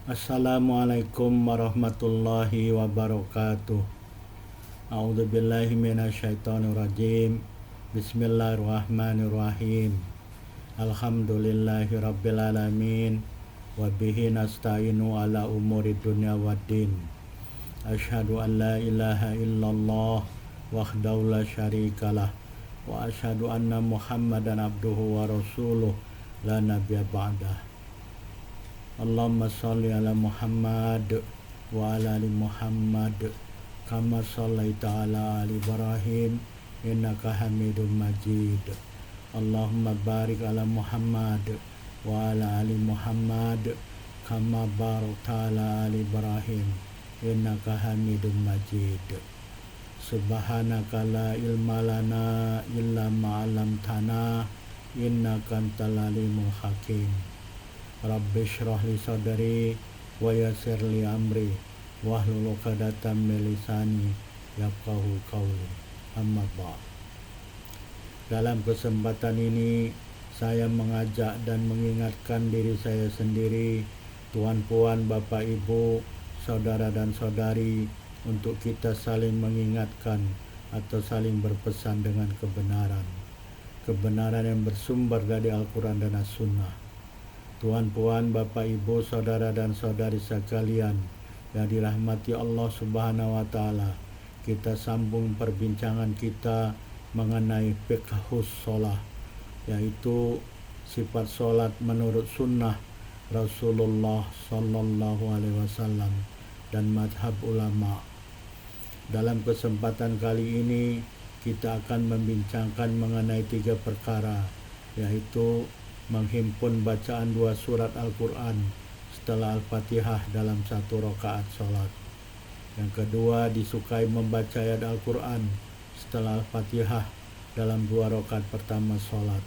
Assalamualaikum warahmatullahi wabarakatuh. A'udzubillahi minasyaitonirrajim. Bismillahirrahmanirrahim. Alhamdulillahi rabbil alamin. Wa bihi nasta'inu ala umuri dunya waddin. Asyhadu an la ilaha illallah wahdahu la syarikalah wa asyhadu anna Muhammadan abduhu wa rasuluh la nabiyya ba'dah. Allahumma sholli ala Muhammad wa ala ali Muhammad kama shallaita ala ali Ibrahim innaka Hamidum Majid. Allahumma barik ala Muhammad wa ala ali Muhammad kama barakta ala ali Ibrahim innaka Hamidum Majid. Subhanaka la ilma lana illa ma 'allamtana innaka antal alimul hakim. Rabbi shrah li sadri wa yassir li amri wahlul 'uqdatam min lisani yafqahu qawli. Amma ba'd. Dalam kesempatan ini saya mengajak dan mengingatkan diri saya sendiri, tuan-puan, bapak, ibu, saudara dan saudari, untuk kita saling mengingatkan atau saling berpesan dengan kebenaran. Kebenaran yang bersumber dari Al-Quran dan As-Sunnah. Tuan-puan, bapak, ibu, saudara dan saudari sekalian yang dirahmati Allah Subhanahu wa taala, kita sambung perbincangan kita mengenai fiqhus shalah, yaitu sifat salat menurut sunnah Rasulullah sallallahu alaihi wasallam dan madhab ulama. Dalam kesempatan kali ini kita akan membincangkan mengenai 3 perkara, yaitu menghimpun bacaan 2 surat Al-Quran setelah Al-Fatihah dalam 1 rakaat sholat. Yang kedua, disukai membaca ayat Al-Quran setelah Al-Fatihah dalam 2 rakaat pertama sholat.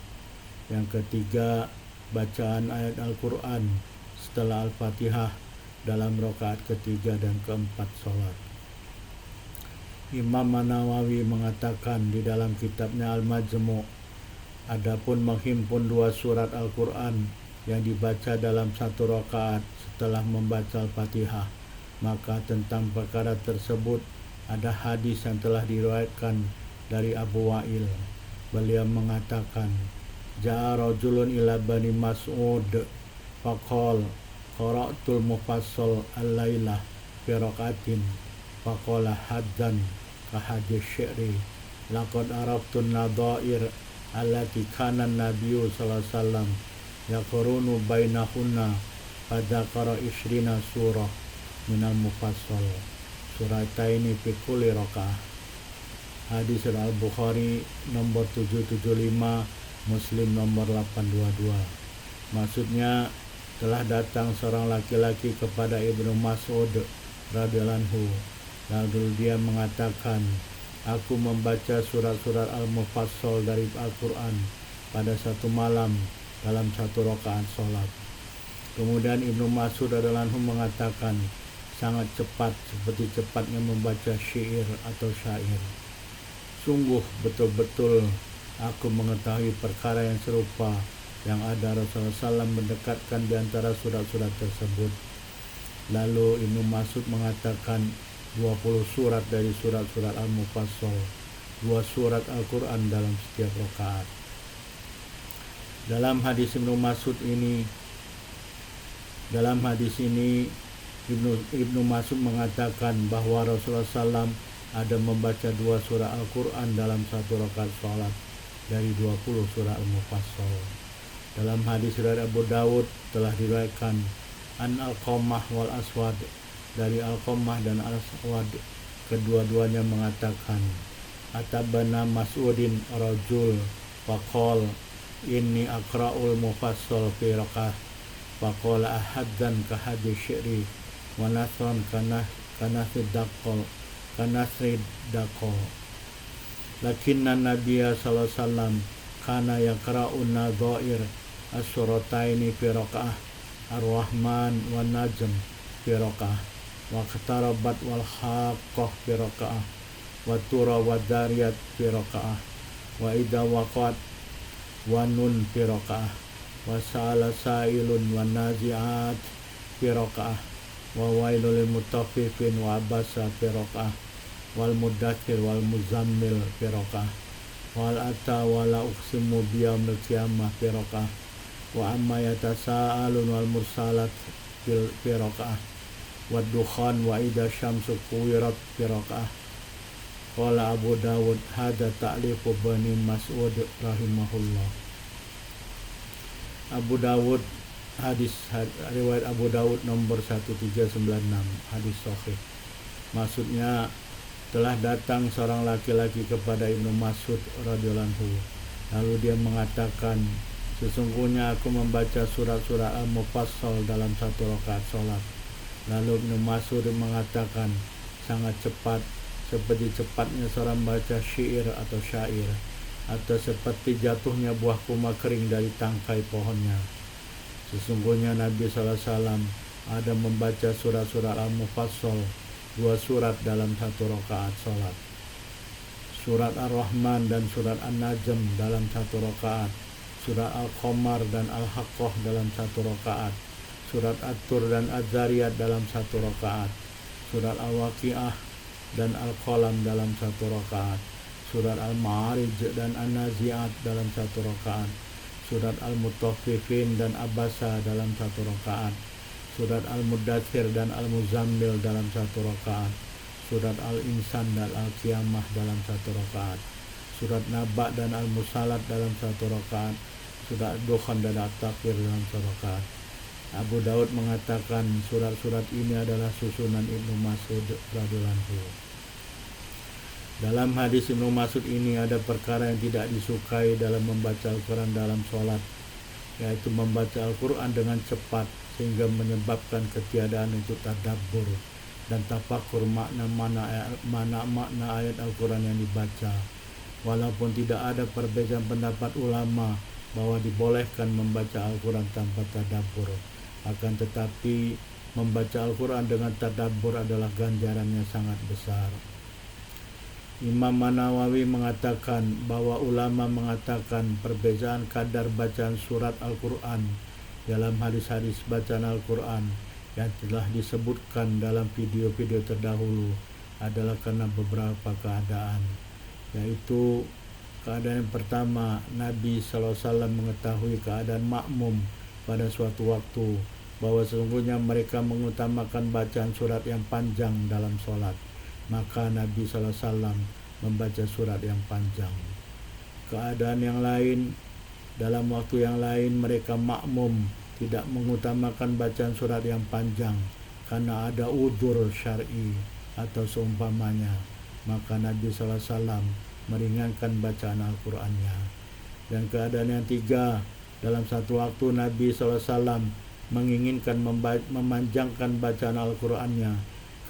Yang ketiga, bacaan ayat Al-Quran setelah Al-Fatihah dalam rakaat ketiga dan keempat sholat. Imam An-Nawawi mengatakan di dalam kitabnya Al-Majmu', adapun menghimpun 2 surat Al-Quran yang dibaca dalam 1 rakaat setelah membaca Al-Fatihah, maka tentang perkara tersebut ada hadis yang telah diriwayatkan dari Abu Wa'il. Beliau mengatakan, Ja'a rajulun ila Bani Mas'ud faqal qara'tul mufassal al-lailah fi raka'atin faqala haddan ka hadis syi'ri laqad arabtun nadha'ir allati kana nabiyyu sallallahu alaihi wasallam yaqrunu bainahunna fadzakara 20 surah minal mufassal surataini fi kulli rakaah. Hadis Al-Bukhari nomor 775, Muslim nomor 822. Maksudnya, telah datang seorang laki-laki kepada Ibnu Mas'ud radhiyallahu anhu, lalu dia mengatakan, aku membaca surat-surat Al-Mufassal dari Al-Quran pada 1 malam dalam 1 rakaat sholat. Kemudian Ibnu Mas'ud radhiyallahu anhu mengatakan, sangat cepat seperti cepatnya membaca syair atau syair. Sungguh betul-betul aku mengetahui perkara yang serupa yang ada Rasulullah SAW mendekatkan di antara surat-surat tersebut. Lalu Ibnu Mas'ud mengatakan 20 surat dari surat-surat Al-Mufassal, 2 surat Al-Quran dalam setiap rakaat. Dalam hadis ini Ibnu Mas'ud mengatakan bahwa Rasulullah SAW ada membaca 2 surah Al-Quran dalam 1 rakaat salat dari 20 surah Al-Mufassal. Dalam hadis dari Abu Dawud telah diriwayatkan an Al-Qamah wal Aswad, dari Al-Qamah dan Al-Aswad, kedua-duanya mengatakan, atabana Mas'udin rajul faqal inni aqra'ul mufassal fi rakaah faqala ahaddan ka hadis syi'ri wa nasran kana sidaqal lakinna nabiyya sallallahu alaihi wasallam kana yaqra'un nadha'ir as-surataini fi rakaah ar-Rahman wan Najm fi rakaah wa qtarabat wal haqqah fi rakaah wa tura wa dariyat fi rakaah wa idza waqat wa nun fi rakaah wa sa'ala sa'ilun wa nazi'at fi rakaah wa wailul lil mutaffifin wa abasa fi rakaah wal mudaththir wal muzammil fi rakaah wal ata wala uqsimu biyaumil qiyamah fi rakaah wa amma yatasaalun wal mursalat fi rakaah wa dukhan wa idza syamsu kuwirat fi rakaah. Qala Abu Dawud hadza ta'lifu Bani Mas'ud rahimahullah. Abu Dawud riwayat Abu Dawud nomor 1396, hadis sahih. Maksudnya, telah datang seorang laki-laki kepada Ibnu Mas'ud radhiyallahu anhu. Lalu dia mengatakan, sesungguhnya aku membaca surat-surat Al-Mufassal dalam satu rakaat salat. Lalu Ibnu Mas'ud mengatakan, sangat cepat, seperti cepatnya seorang baca syair, atau seperti jatuhnya buah kurma kering dari tangkai pohonnya. Sesungguhnya Nabi SAW ada membaca surat-surat Al-Mufassal, 2 surat dalam satu rakaat salat. Surat Ar-Rahman dan surat An-Najm dalam satu rakaat, surat Al-Qamar dan Al-Haqqah dalam satu rakaat, surat At-Tur dan Az-Zariyat dalam satu rakaat, surat Al-Waqi'ah dan Al-Qalam dalam satu rakaat, surat Al-Ma'arij dan An-Nazi'at dalam satu rakaat, surat Al-Mutaffifin dan Abasa dalam satu rakaat, surat Al-Mudaththir dan Al-Muzammil dalam satu rakaat, surat Al-Insan dan Al-Qiyamah dalam satu rakaat, surat Naba dan Al-Musalat dalam satu rakaat, surat Dukhan dan At-Takwir dalam satu rakaat. Abu Daud mengatakan surat-surat ini adalah susunan Ibnu Mas'ud radhiyallahu anhu. Dalam hadis Ibnu Mas'ud ini ada perkara yang tidak disukai dalam membaca Al-Quran dalam sholat, yaitu membaca Al-Quran dengan cepat sehingga menyebabkan ketiadaan untuk tadabbur dan tafakur makna ayat Al-Quran yang dibaca. Walaupun tidak ada perbedaan pendapat ulama bahwa dibolehkan membaca Al-Quran tanpa tadabbur, akan tetapi membaca Al-Quran dengan tadabbur adalah ganjarannya sangat besar. Imam An-Nawawi mengatakan bahwa ulama mengatakan perbezaan kadar bacaan surat Al-Quran dalam hadis-hadis bacaan Al-Quran yang telah disebutkan dalam video-video terdahulu adalah karena beberapa keadaan, yaitu keadaan yang pertama, Nabi SAW mengetahui keadaan makmum pada suatu waktu bahwa sesungguhnya mereka mengutamakan bacaan surat yang panjang dalam sholat, maka Nabi SAW membaca surat yang panjang. Keadaan yang lain, dalam waktu yang lain mereka makmum tidak mengutamakan bacaan surat yang panjang karena ada udzur syar'i atau seumpamanya, maka Nabi SAW meringankan bacaan Al-Qur'annya. Dan keadaan yang tiga, dalam satu waktu Nabi SAW menginginkan memanjangkan bacaan Al-Qur'annya,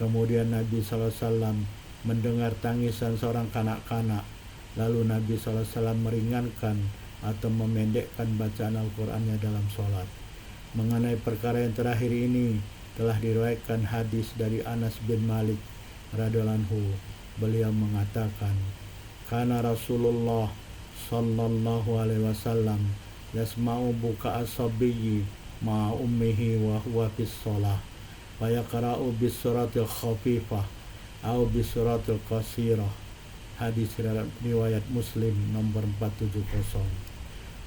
kemudian Nabi SAW mendengar tangisan seorang kanak-kanak, lalu Nabi SAW meringankan atau memendekkan bacaan Al-Qur'annya dalam sholat. Mengenai perkara yang terakhir ini telah diriwayatkan hadis dari Anas bin Malik radhiyallahu anhu. Beliau mengatakan, kana Rasulullah sallallahu alaihi wasallam yasma'u buka as-sabiyyi ma'a ummihi wa huwa fis shalah wa yaqra'u bis suratil khafifah aw bis suratil qasirah. Hadis riwayat Muslim nomor 470.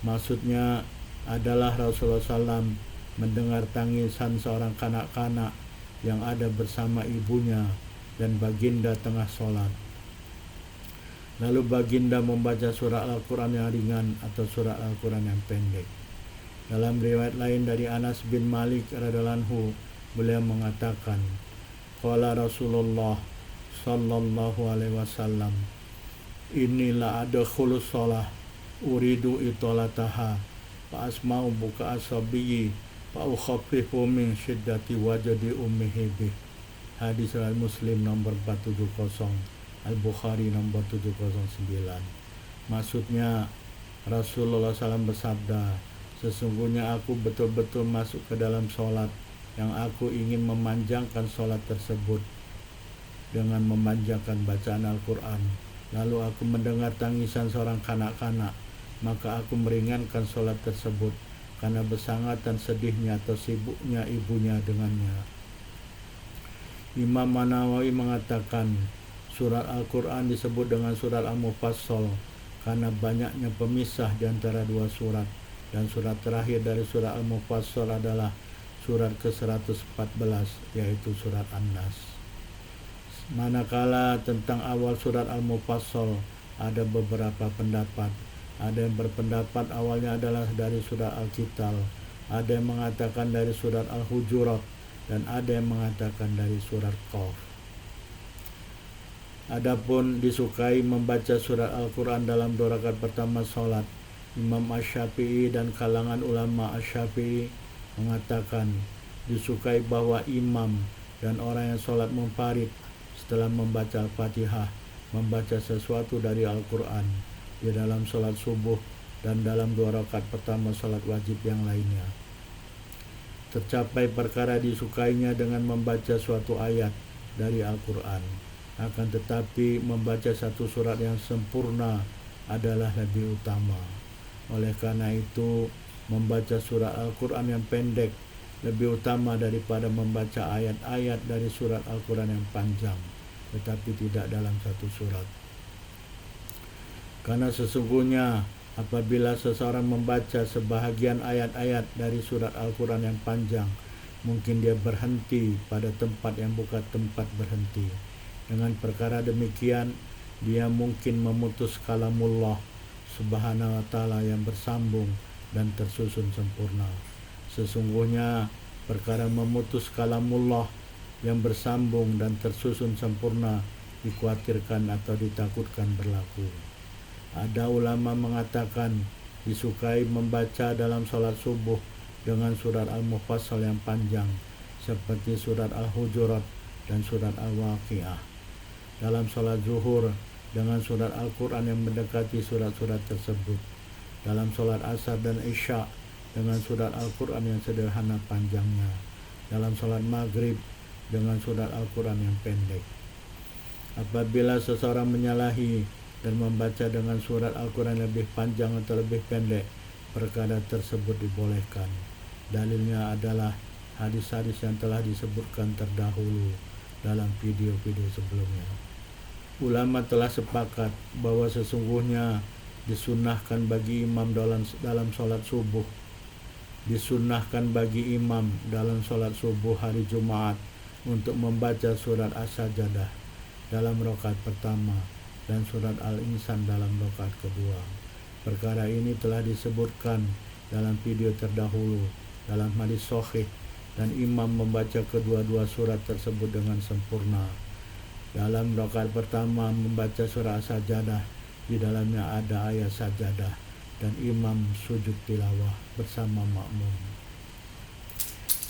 Maksudnya adalah Rasulullah SAW mendengar tangisan seorang kanak-kanak yang ada bersama ibunya dan baginda tengah sholat. Lalu baginda membaca surat Al-Quran yang ringan atau surat Al-Quran yang pendek. Dalam riwayat lain dari Anas bin Malik radhiyallahu anhu, beliau mengatakan, qala Rasulullah sallallahu alaihi wasallam, inilah adkhulus shalah uridu itolataha fa asma'u buka asabiyyi fa ukhaffifu min syiddati wajdi ummihi bih. Hadis riwayat Muslim nomor 470, Al-Bukhari nomor 709. Maksudnya Rasulullah SAW bersabda, sesungguhnya aku betul-betul masuk ke dalam sholat yang aku ingin memanjangkan sholat tersebut dengan memanjangkan bacaan Al-Quran. Lalu aku mendengar tangisan seorang kanak-kanak, maka aku meringankan sholat tersebut karena bersangat dan sedihnya atau sibuknya ibunya dengannya. Imam An-Nawawi mengatakan surat Al-Quran disebut dengan surat Al-Mufassal karena banyaknya pemisah di antara dua surat, dan surat terakhir dari surat Al-Mufassal adalah surat ke-114 yaitu surat An-Nas. Manakala tentang awal surat Al-Mufassal ada beberapa pendapat. Ada yang berpendapat awalnya adalah dari surat Al-Qital, ada yang mengatakan dari surat Al-Hujurat, dan ada yang mengatakan dari surat Qaf. Adapun disukai membaca surat Al-Quran dalam 2 rakaat pertama sholat, Imam Asy-Syafi'i dan kalangan ulama Asy-Syafi'i mengatakan disukai bahwa imam dan orang yang sholat munfarid setelah membaca Al-Fatihah membaca sesuatu dari Al-Quran di dalam sholat subuh dan dalam 2 rakaat pertama sholat wajib yang lainnya. Tercapai perkara disukainya dengan membaca suatu ayat dari Al-Quran. Akan tetapi membaca satu surat yang sempurna adalah lebih utama. Oleh karena itu, membaca surat Al-Quran yang pendek lebih utama daripada membaca ayat-ayat dari surat Al-Quran yang panjang, tetapi tidak dalam satu surat. Karena sesungguhnya apabila seseorang membaca sebahagian ayat-ayat dari surat Al-Quran yang panjang, mungkin dia berhenti pada tempat yang bukan tempat berhenti. Dengan perkara demikian, dia mungkin memutus kalamullah subhanahu wa ta'ala yang bersambung dan tersusun sempurna. Sesungguhnya perkara memutus kalamullah yang bersambung dan tersusun sempurna dikhawatirkan atau ditakutkan berlaku. Ada ulama mengatakan disukai membaca dalam sholat subuh dengan surat Al-Mufassal yang panjang seperti surat Al-Hujurat dan surat Al-Waqiah. Dalam sholat zuhur dengan surat Al-Quran yang mendekati surat-surat tersebut. Dalam sholat asar dan isya dengan surat Al-Quran yang sederhana panjangnya. Dalam sholat maghrib dengan surat Al-Quran yang pendek. Apabila seseorang menyalahi dan membaca dengan surat Al-Quran lebih panjang atau lebih pendek, perkara tersebut dibolehkan. Dalilnya adalah hadis-hadis yang telah disebutkan terdahulu dalam video-video sebelumnya. Ulama telah sepakat bahwa sesungguhnya disunnahkan bagi imam dalam sholat subuh dalam sholat subuh hari Jumat untuk membaca surat As-Sajdah dalam rakaat pertama dan surat Al-Insan dalam rakaat kedua. Perkara ini telah disebutkan dalam video terdahulu dalam hadis sahih, dan imam membaca kedua-dua surat tersebut dengan sempurna. Dalam rakaat pertama membaca surat As-Sajdah, di dalamnya ada ayat sajadah, dan imam sujud tilawah bersama makmum.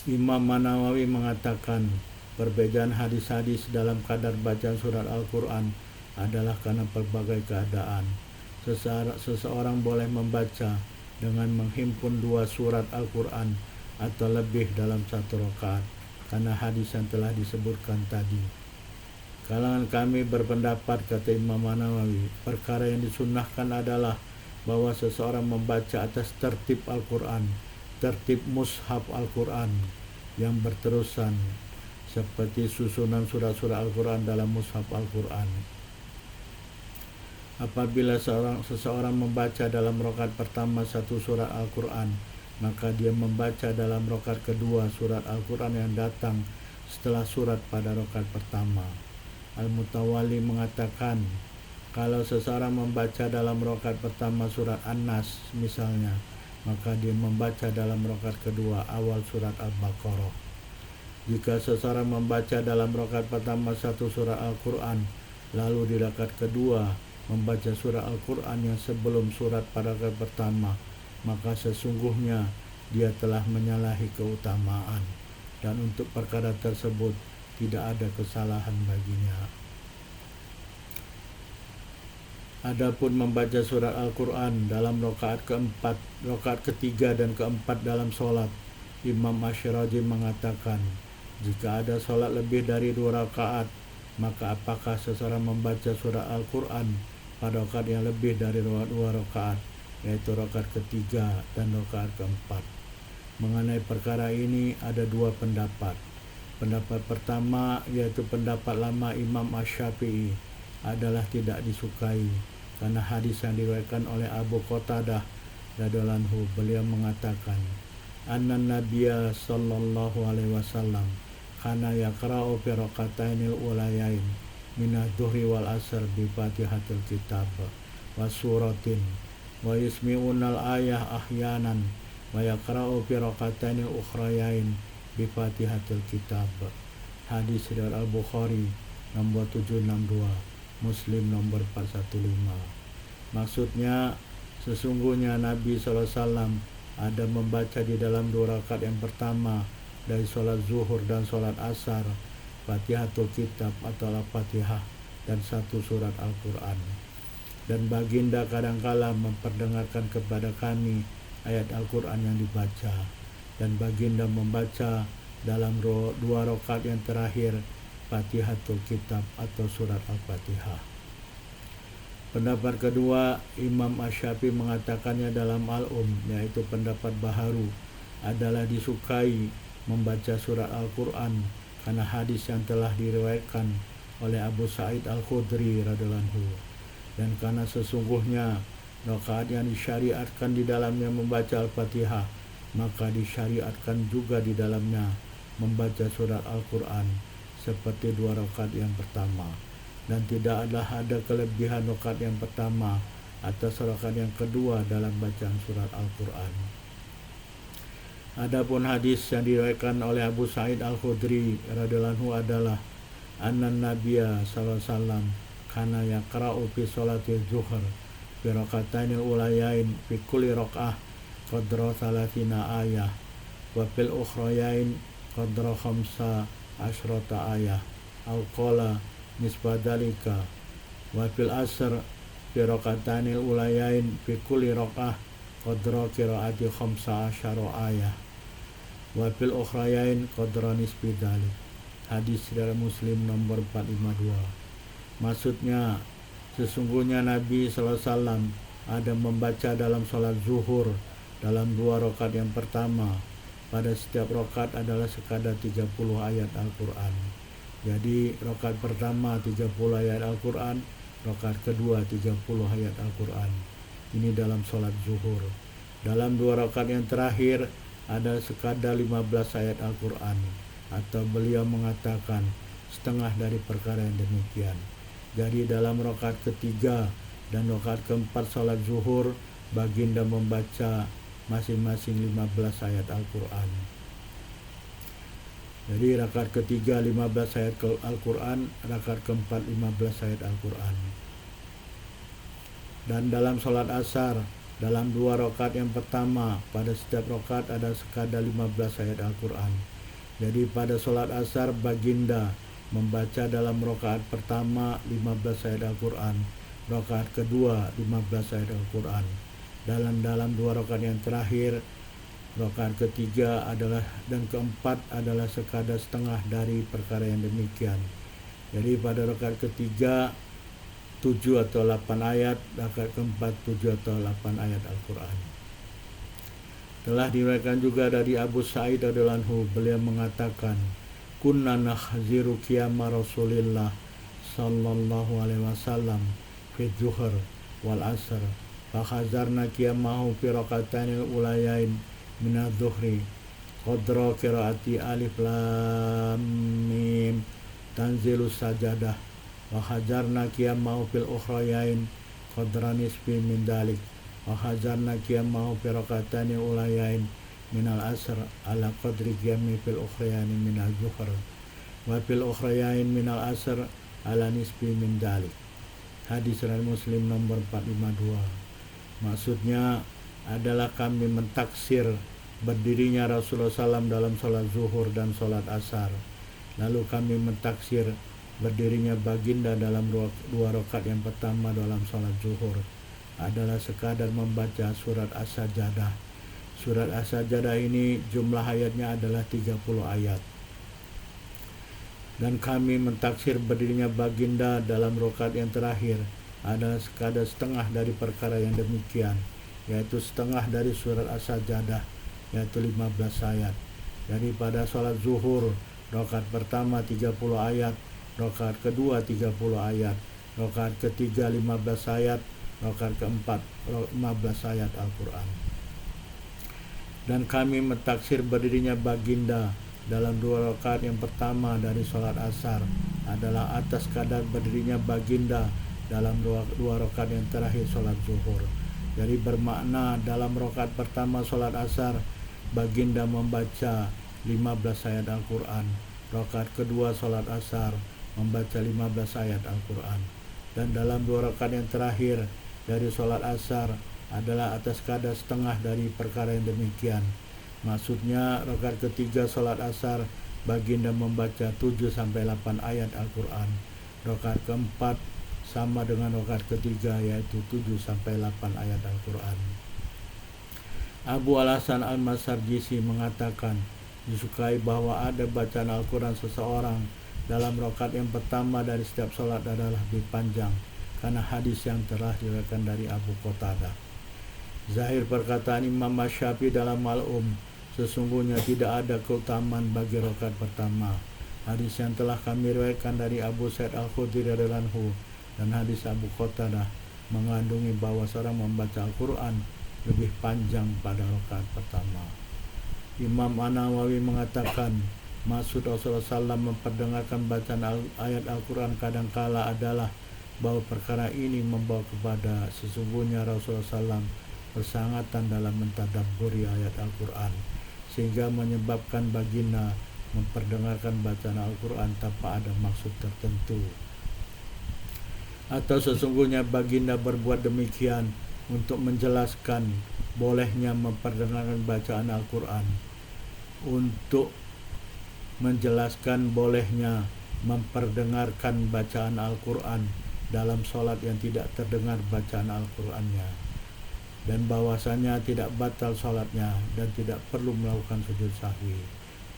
Imam An-Nawawi mengatakan perbedaan hadis-hadis dalam kadar bacaan surat Al-Quran adalah karena berbagai keadaan. Seseorang boleh membaca dengan menghimpun 2 surat Al-Quran atau lebih dalam satu rakaat karena hadis yang telah disebutkan tadi. Kalangan kami berpendapat, kata Imam An-Nawawi, perkara yang disunnahkan adalah bahwa seseorang membaca atas tertib Al-Quran, tertib mushaf Al-Quran yang berterusan seperti susunan surat-surat Al-Quran dalam mushaf Al-Quran. Apabila seseorang membaca dalam rakaat pertama satu surat Al-Quran, maka dia membaca dalam rakaat kedua surat Al-Quran yang datang setelah surat pada rakaat pertama. Al-Mutawali mengatakan, kalau seseorang membaca dalam rakaat pertama surat An-Nas misalnya, maka dia membaca dalam rakaat kedua awal surat Al-Baqarah. Jika seseorang membaca dalam rakaat pertama satu surat Al-Quran, lalu di rakaat kedua membaca surah Al-Quran yang sebelum surat pada rakaat pertama, maka sesungguhnya dia telah menyalahi keutamaan, dan untuk perkara tersebut tidak ada kesalahan baginya. Adapun membaca surat Al-Quran dalam rakaat keempat, rakaat ketiga dan keempat dalam sholat, Imam Asy-Syirazi mengatakan, jika ada sholat lebih dari 2 rakaat, maka apakah seseorang membaca surah Al-Quran pada rakaat yang lebih dari 2 rakaat, yaitu rakaat ketiga dan rakaat keempat? Mengenai perkara ini ada dua pendapat. Pendapat pertama yaitu pendapat lama Imam Asy-Syafi'i adalah tidak disukai karena hadis yang diriwayatkan oleh Abu Qatadah radhiyallahu anhu, beliau mengatakan anna nabiyya sallallahu alaihi wasallam kana yaqra'u fi raka'atainil ulayain minadh dhuhri wal asr bi Fatihatil kitab wa suratin wa yusmi'unal ayah ahyanan wa yaqra'u fi raka'atainil ukhrayain bi Fatihatil kitab. Hadis riwayat Al-Bukhari nomor 762, Muslim nomor 415. Maksudnya sesungguhnya Nabi SAW ada membaca di dalam 2 rakaat yang pertama dari sholat zuhur dan sholat asar Fatihatul Kitab atau Al-Fatihah dan 1 surat Al-Quran. Dan baginda kadangkala memperdengarkan kepada kami ayat Al-Quran yang dibaca, dan baginda membaca dalam 2 rakaat yang terakhir Fatihatul Kitab atau surat Al-Fatihah. Pendapat kedua, Imam Asy-Syafi'i mengatakannya dalam yaitu pendapat baharu, adalah disukai membaca surat Al-Quran karena hadis yang telah diriwayatkan oleh Abu Sa'id Al-Khudri radhiyallahu anhu, dan karena sesungguhnya rakaat yang disyariatkan di dalamnya membaca Al-Fatihah, maka disyariatkan juga di dalamnya membaca surat Al-Quran seperti 2 rakaat yang pertama. Dan tidaklah ada kelebihan rakaat yang pertama atas rakaat yang kedua dalam bacaan surat Al-Quran. Adapun hadis yang diriwayatkan oleh Abu Sa'id Al-Khudri radhiyallahu anhu adalah anna nabiyya sallallahu alaihi wasallam kana yaqra'u fi sholati zuhur fi raka'atainil ulayain fi kulli raka'ah qadra 30 ayah wa fil ukhrayain qadra 15 ayah au qala nisbah dalika wa fil asr fi raka'atainil ulayain fi kulli raka'ah qadra qiraati 15 ayah wa fil ukhrayain qadra nisbi dalik. Hadis riwayat Muslim nomor 452. Maksudnya sesungguhnya Nabi SAW ada membaca dalam sholat zuhur dalam 2 rakaat yang pertama, pada setiap rakaat adalah sekadar 30 ayat Al-Quran. Jadi rakaat pertama 30 ayat Al-Quran, rakaat kedua 30 ayat Al-Quran. Ini dalam sholat zuhur. Dalam 2 rakaat yang terakhir ada sekadar 15 ayat Al-Quran, atau beliau mengatakan setengah dari perkara yang demikian. Jadi dalam rakaat ketiga dan rakaat keempat sholat zuhur, baginda membaca masing-masing 15 ayat Al-Quran. Jadi rakaat ketiga 15 ayat Al-Quran, rakaat keempat 15 ayat Al-Quran. Dan dalam sholat asar, dalam 2 rakaat yang pertama, pada setiap rakaat ada sekadar 15 ayat Al-Quran. Jadi pada sholat asar baginda membaca dalam rakaat pertama 15 ayat Al-Quran, rakaat kedua 15 ayat Al-Quran. Dalam 2 rakaat yang terakhir, rakaat ketiga adalah dan keempat adalah sekadar setengah dari perkara yang demikian. Jadi pada rakaat ketiga 7 atau 8 ayat, rakaat keempat 7 atau 8 ayat Al-Quran. Telah diriwayatkan juga dari Abu Sa'id radhiyallahu anhu, beliau mengatakan, kunna nahziru qiyama Rasulillah sallallahu alaihi wasallam fi zuhur wal asr fa khazarna qiyamahu fi raka'atainil ulayain minadh dhuhri qadra qiraati alif lam mim tanzilus sajadah wa hajarna qiyamahu fil ukhrayain qadra nisfi min dalik wa hajarna qiyamahu fi raka'atainil ulayain minal asr ala qadri qiyami fil ukhrayain minal zuhur wa fil ukhrayain minal asr ala nisfi min dalik. Hadis riwayat Muslim nomor 452. Maksudnya adalah kami mentaksir berdirinya Rasulullah SAW dalam sholat zuhur dan sholat asar. Lalu kami mentaksir berdirinya baginda dalam 2 rakaat yang pertama dalam sholat zuhur adalah sekadar membaca surat As-Sajadah. Surat As-Sajadah ini jumlah ayatnya adalah 30 ayat. Dan kami mentaksir berdirinya baginda dalam rakaat yang terakhir adalah sekadar setengah dari perkara yang demikian, yaitu setengah dari surat As-Sajadah yaitu 15 ayat. Jadi pada sholat zuhur rakaat pertama 30 ayat, rakaat kedua 30 ayat, rakaat ketiga 15 ayat, rakaat keempat 15 ayat Al-Quran. Dan kami mentaksir berdirinya baginda dalam 2 rakaat yang pertama dari sholat asar adalah atas kadar berdirinya baginda dalam 2 rakaat yang terakhir sholat zuhur. Jadi bermakna dalam rakaat pertama sholat asar baginda membaca 15 ayat Al-Quran, rakaat kedua sholat asar membaca 15 ayat Al-Quran, dan dalam 2 rakaat yang terakhir dari sholat asar adalah atas kadar setengah dari perkara yang demikian. Maksudnya rakaat ketiga sholat asar baginda membaca 7-8 ayat Al-Quran, rakaat keempat sama dengan rakaat ketiga yaitu 7-8 ayat Al-Quran. Abu Al-Hasan Al-Masarjisi mengatakan disukai bahwa ada bacaan Al-Quran seseorang dalam rakaat yang pertama dari setiap sholat adalah lebih panjang karena hadis yang telah diriwayatkan dari Abu Qatadah. Zahir perkataan Imam Asy-Syafi'i dalam Al-Um, sesungguhnya tidak ada keutamaan bagi rakaat pertama. Hadis yang telah kami riwayatkan dari Abu Sa'id Al-Khudri radhiyallahu anhu dan hadis Abu Qatadah mengandungi bahwa seorang membaca Al-Quran lebih panjang pada rakaat pertama. Imam An-Nawawi mengatakan maksud Rasulullah SAW memperdengarkan bacaan ayat Al-Quran kadangkala adalah bahwa perkara ini membawa kepada sesungguhnya Rasulullah SAW bersangatan dalam mentadabburi ayat Al-Quran sehingga menyebabkan baginda memperdengarkan bacaan Al-Quran tanpa ada maksud tertentu, atau sesungguhnya baginda berbuat demikian untuk menjelaskan bolehnya memperdengarkan bacaan Al-Quran, untuk menjelaskan bolehnya memperdengarkan bacaan Al-Quran dalam sholat yang tidak terdengar bacaan Al-Qurannya, dan bahwasanya tidak batal sholatnya dan tidak perlu melakukan sujud sahwi.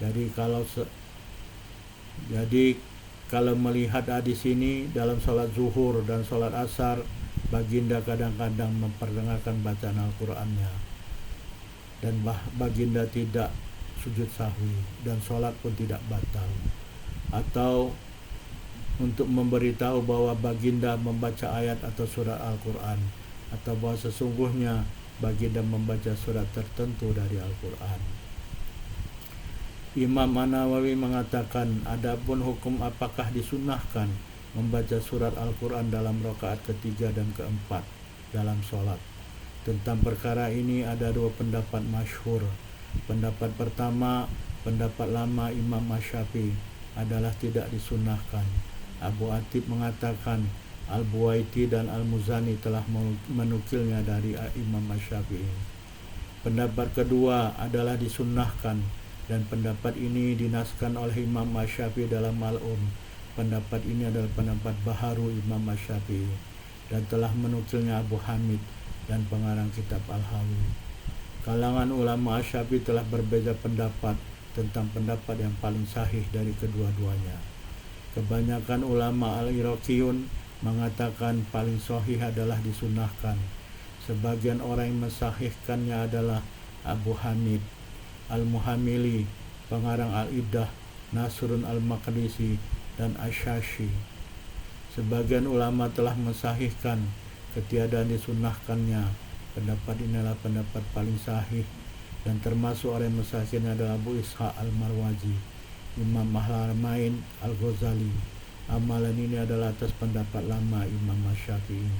Jadi kalau melihat hadis ini dalam sholat zuhur dan sholat asar baginda kadang-kadang memperdengarkan bacaan Al-Qurannya dan baginda tidak sujud sahwi dan sholat pun tidak batal, atau untuk memberitahu bahwa baginda membaca ayat atau surat Al-Quran, atau bahwa sesungguhnya baginda membaca surat tertentu dari Al-Quran. Imam An-Nawawi mengatakan adapun hukum apakah disunahkan membaca surat Al-Quran dalam rakaat ketiga dan keempat dalam sholat. Tentang perkara ini ada 2 pendapat masyhur. Pendapat pertama, pendapat lama Imam Asy-Syafi'i adalah tidak disunahkan. Abu Atib mengatakan Al-Buwaiti dan Al-Muzani telah menukilnya dari Imam Asy-Syafi'i. Pendapat kedua adalah disunnahkan, dan pendapat ini dinaskan oleh Imam Asy-Syafi'i dalam Al-Um. Pendapat ini adalah pendapat baharu Imam Asy-Syafi'i dan telah menukilnya Abu Hamid dan pengarang kitab Al-Hawi. Kalangan ulama Asy-Syafi'i telah berbeza pendapat tentang pendapat yang paling sahih dari kedua-duanya. Kebanyakan ulama Al-Iraqiyun mengatakan paling sahih adalah disunahkan. Sebagian orang yang mensahihkannya adalah Abu Hamid Al-Muhammili, pengarang Al-Iddah, Nasrun Al-Maqdisi, dan Asy-Syashi. Sebagian ulama telah mensahihkan ketiadaan disunahkannya. Pendapat inilah pendapat paling sahih, dan termasuk orang yang mensahihkannya adalah Abu Ishaq Al-Marwazi, Imam Al-Haramain Al-Ghazali. Amalan ini adalah atas pendapat lama Imam Asy-Syafi'i.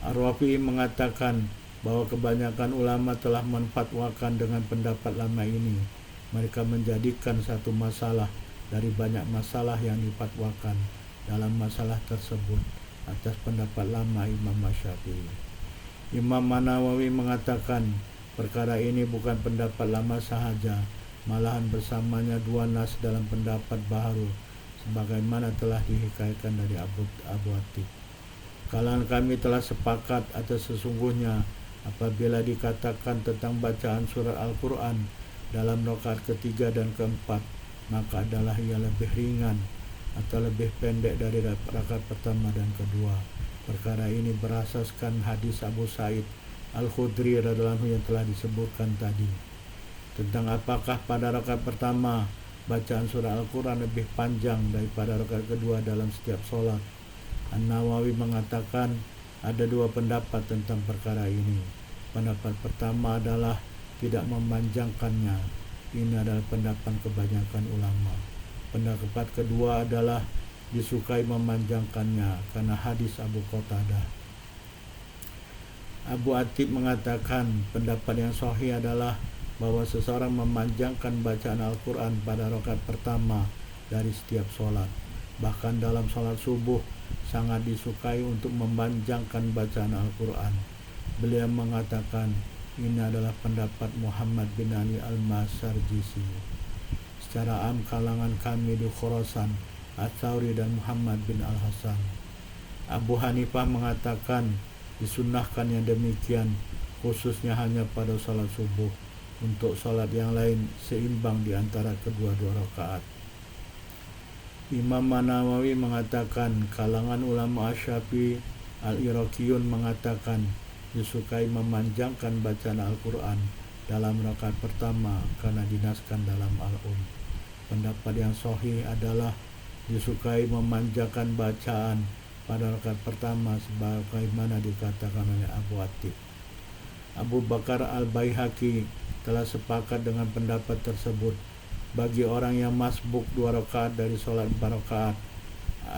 Ar-Rafi'i mengatakan bahwa kebanyakan ulama telah menfatwakan dengan pendapat lama ini. Mereka menjadikan satu masalah dari banyak masalah yang difatwakan dalam masalah tersebut atas pendapat lama Imam Asy-Syafi'i. Imam An-Nawawi mengatakan perkara ini bukan pendapat lama sahaja, malahan bersamanya 2 nas dalam pendapat baharu sebagaimana telah dihikayatkan dari Abu Atib. Kalangan kami telah sepakat atas sesungguhnya apabila dikatakan tentang bacaan surat Al-Quran dalam rakaat ketiga dan keempat, maka adalah ia lebih ringan atau lebih pendek dari rakaat pertama dan kedua. Perkara ini berasaskan hadis Abu Sa'id Al-Khudri radhiyallahu anhu yang telah disebutkan tadi. tentang apakah pada rakaat pertama bacaan surah Al-Quran lebih panjang daripada rakaat kedua dalam setiap sholat. An-Nawawi mengatakan ada dua pendapat tentang perkara ini. Pendapat pertama adalah tidak memanjangkannya. Ini adalah pendapat kebanyakan ulama. Pendapat kedua adalah disukai memanjangkannya karena hadis Abu Qatadah. Abu Atib mengatakan pendapat yang sahih adalah bahwa seseorang memanjangkan bacaan Al-Quran pada rakaat pertama dari setiap sholat. Bahkan dalam sholat subuh sangat disukai untuk memanjangkan bacaan Al-Quran. Beliau mengatakan ini adalah pendapat Muhammad bin Ali Al-Masarjisi. Secara am kalangan kami di Khurasan, Ats-Tsauri dan Muhammad bin Al-Hasan. Abu Hanifah mengatakan disunnahkan yang demikian khususnya hanya pada sholat subuh. Untuk sholat yang lain seimbang di antara kedua-dua rakaat. Imam Nawawi mengatakan kalangan ulama Asy-Syafi'i Al-Iraqiyun mengatakan disukai memanjangkan bacaan Al-Quran dalam rakaat pertama karena dinaskan dalam Al-Um. Pendapat yang sahih adalah disukai memanjangkan bacaan pada rakaat pertama sebagaimana dikatakan oleh Abu Atib. Abu Bakar Al-Baihaqi telah sepakat dengan pendapat tersebut. Bagi orang yang masbuk 2 rakaat dari sholat 4 rakaat,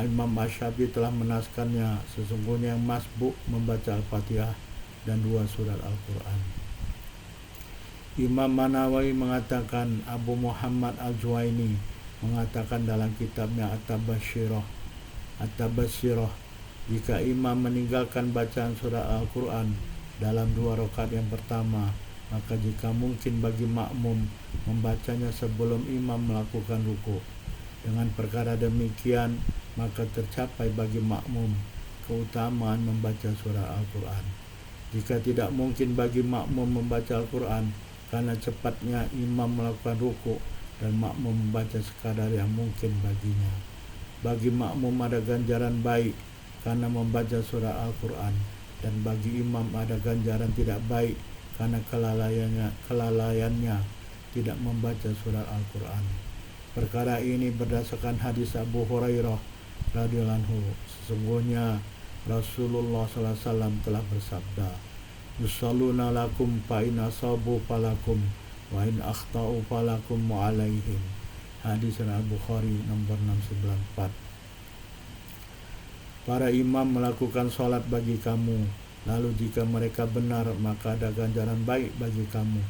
Imam Asy-Syafi'i telah menaskannya. Sesungguhnya yang masbuk membaca Al-Fatihah dan 2 surat Al-Quran. Imam Nawawi mengatakan Abu Muhammad Al-Juwaini mengatakan dalam kitabnya At-Tabasyirah, jika imam meninggalkan bacaan surah Al-Quran dalam 2 rakaat yang pertama, maka jika mungkin bagi makmum membacanya sebelum imam melakukan ruku. Dengan perkara demikian, maka tercapai bagi makmum keutamaan membaca surah Al-Quran. Jika tidak mungkin bagi makmum membaca Al-Quran karena cepatnya imam melakukan ruku dan makmum membaca sekadar yang mungkin baginya, bagi makmum ada ganjaran baik karena membaca surah Al-Quran, dan bagi imam ada ganjaran tidak baik karena kelalaiannya tidak membaca surat Al-Quran. Perkara ini berdasarkan hadis Abu Hurairah radhiyallahu anhu. Sesungguhnya Rasulullah SAW telah bersabda, "Yusalluna lakum fa in asabu falakum wa in akhtau falakum wa alaihim." Hadis Al-Bukhari nomor 694. Para imam melakukan sholat bagi kamu. Lalu jika mereka benar, maka ada ganjaran baik bagi kamu.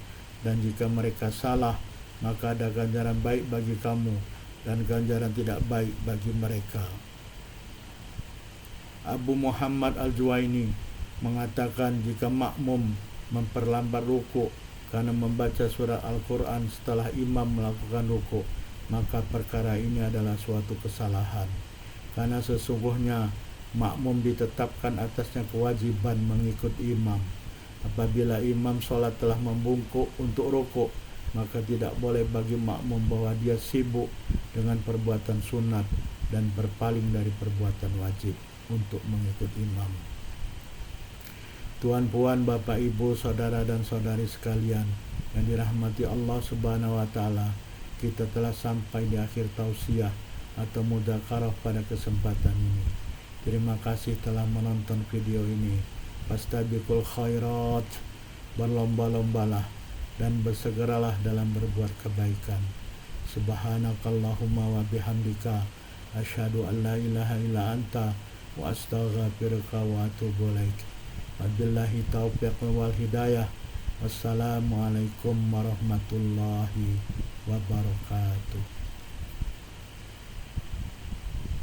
Dan jika mereka salah, maka ada ganjaran baik bagi kamu dan ganjaran tidak baik bagi mereka. Abu Muhammad Al-Juwaini mengatakan jika makmum memperlambat ruku karena membaca surah Al-Quran setelah imam melakukan ruku, maka perkara ini adalah suatu kesalahan. Karena sesungguhnya makmum ditetapkan atasnya kewajiban mengikut imam. Apabila imam sholat telah membungkuk untuk rukuk, maka tidak boleh bagi makmum bahwa dia sibuk dengan perbuatan sunat dan berpaling dari perbuatan wajib untuk mengikut imam. Tuan puan, bapak ibu, saudara dan saudari sekalian yang dirahmati Allah Subhanahu wa taala, kita telah sampai di akhir tausiah atau mudzakarah pada kesempatan ini. Terima kasih telah menonton video ini. Fastabiqul khairat, berlomba-lombalah dan bersegeralah dalam berbuat kebaikan. Subhanakallahumma wa bihamdika asyhadu an la ilaha illa anta wa astaghfiruka wa atubu ilaik. Wabillahi taufiq wal hidayah. Wassalamualaikum warahmatullahi wabarakatuh.